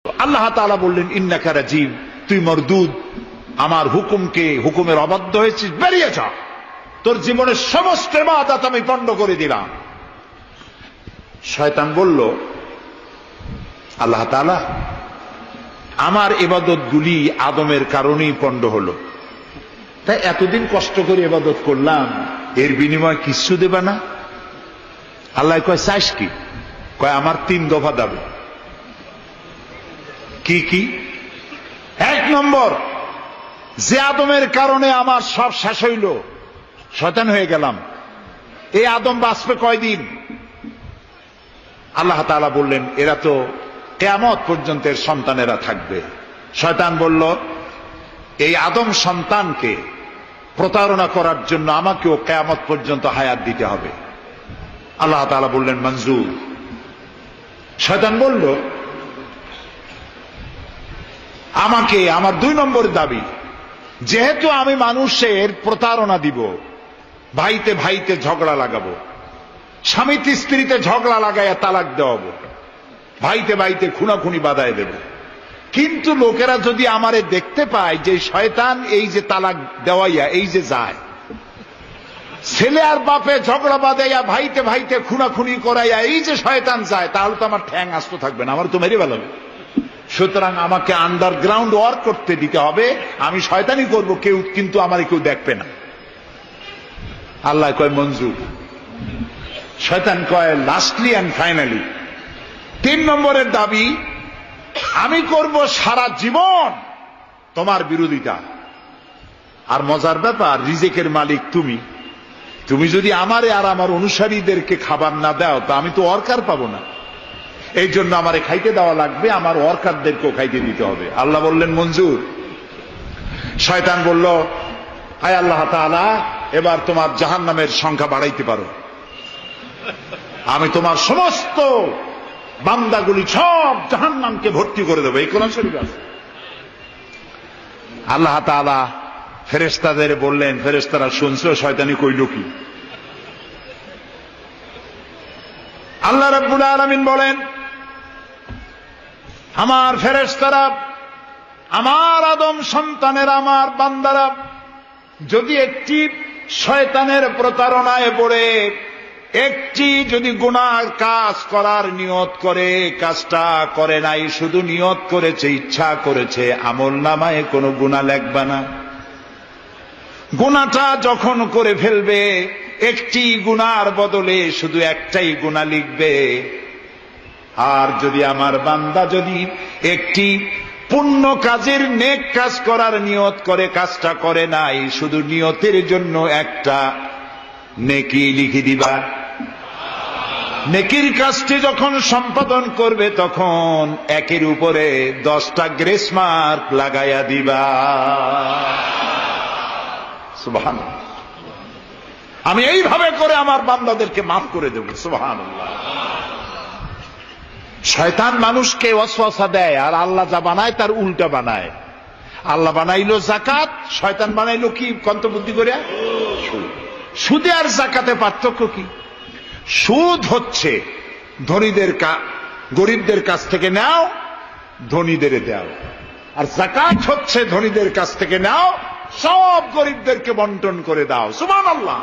আল্লাহ তাআলা বললেন ইন্নাকা রাজিম, তুই মরদুদ, আমার হুকুমের অবাধ্য হয়েছিস, বেরিয়ে যা, তোর জীবনের সমস্ত ইবাদত আমি পণ্ড করে দিলাম। শয়তান বলল, আল্লাহ তাআলা, আমার ইবাদত গুলি আদমের কারণেই পণ্ড হলো, তাই এতদিন কষ্ট করে ইবাদত করলাম, এর বিনিময়ে কিছু দেবে না? আল্লাহ কয়, চাইস কি? কয়, আমার 3 দফা দাবি। কি কি? 1 নম্বর, যে আদমের কারণে আমার সব শেষ হইল, শয়তান হয়ে গেলাম, এই আদম বাঁচবে কয়দিন? আল্লাহ তাআলা বললেন, এরা তো কিয়ামত পর্যন্ত এর সন্তানেরা থাকবে। শয়তান বলল, এই আদম সন্তানকে প্রতারণা করার জন্য আমাকেও কিয়ামত পর্যন্ত হায়াত দিতে হবে। আল্লাহ তাআলা বললেন, মঞ্জুর। শয়তান বলল, আমাকে আমার 2 নম্বর দাবি, যেহেতু আমি মানুষের প্রতারণা দিব, ভাইতে ভাইতে ঝগড়া লাগাবো, স্বামীতে স্ত্রীতে ঝগড়া লাগাইয়া তালাক দেওয়াবো, ভাইতে ভাইতে খুনাখুনি বাধায় দেব, কিন্তু লোকেরা যদি আমারে দেখতে পায় যে শয়তান এই যে তালাক দেওয়াইয়া এই যে যায়, ছেলে আর বাপে ঝগড়া বাঁধাইয়া ভাইতে ভাইতে খুনাখুনি করাইয়া এই যে শয়তান যায়, তাহলে তো আমার ঠ্যাং আস্ত থাকবে না, আমার তো মেরে ফেলাবে। সুতরাং আমাকে আন্ডারগ্রাউন্ড ওয়ার্ক করতে দিতে হবে, আমি শয়তানি করব, কেউ কিন্তু আমার কেউ দেখবে না। আল্লাহ কয়, মঞ্জুর। শয়তান কয়, লাস্টলি অ্যান্ড ফাইনালি 3 নম্বরের দাবি, আমি করব সারা জীবন তোমার বিরোধিতা। আর মজার ব্যাপার, রিজেকের মালিক তুমি, তুমি যদি আমারে আর আমার অনুসারীদেরকে খাবার না দাও, তা আমি তো ওয়ার্কার পাবো না, এই জন্য আমারে খাইতে দেওয়া লাগবে, আমার ওয়ার্কারদেরকেও খাইতে দিতে হবে। আল্লাহ বললেন, মঞ্জুর। শয়তান বলল, আয় আল্লাহ তাআলা, এবার তোমার জাহান্নামের সংখ্যা বাড়াইতে পারো, আমি তোমার সমস্ত বান্দাগুলি সব জাহান্নামকে ভর্তি করে দেবো। এই কোরআন শরীফ আছে। আল্লাহ তাআলা ফেরেশতাদের বললেন, ফেরেশতারা শুনছো শয়তানি কইল কি? আল্লাহ রাব্বুল আলামিন বলেন, আমার ফেরেশতারা, আমার আদম সন্তানের, আমার বান্দারা যদি একটি শয়তানের প্রতারণায় পড়ে একটি যদি গুনার কাজ করার নিয়ত করে, কাজটা করে নাই, শুধু নিয়ত করেছে, ইচ্ছা করেছে, আমলনামায় কোনো গুনাহ লিখবে না। গুনাহটা যখন করে ফেলবে, একটি গুনার বদলে শুধু একটাই গুনাহ লিখবে। আর যদি আমার বান্দা যদি একটি পুণ্য কাজের, নেক কাজ করার নিয়ত করে, কাজটা করে নাই, শুধু নিয়তের জন্য একটা নেকি লিখে দিবা। নেকির কাজটি যখন সম্পাদন করবে, তখন 1-এর উপরে 10টা গ্রেস মার্ক লাগাইয়া দিবা। সুবহানাল্লাহ। আমি এইভাবে করে আমার বান্দাদেরকে মাফ করে দেব। সুবহানাল্লাহ। শয়তান মানুষকে ওয়াসওয়াসা দেয়, আর আল্লাহ যা বানায় তার উল্টা বানায়। আল্লাহ বানাইলো জাকাত, শয়তান বানাইলো কি কন্তবুদ্ধি করে? সুদে আর জাকাতে পার্থক্য কি? সুদ হচ্ছে গরিবদের কাছ থেকে নাও, ধনীদের দাও, আর জাকাত হচ্ছে ধনীদের কাছ থেকে নাও, সব গরিবদেরকে বন্টন করে দাও। সুবহানাল্লাহ।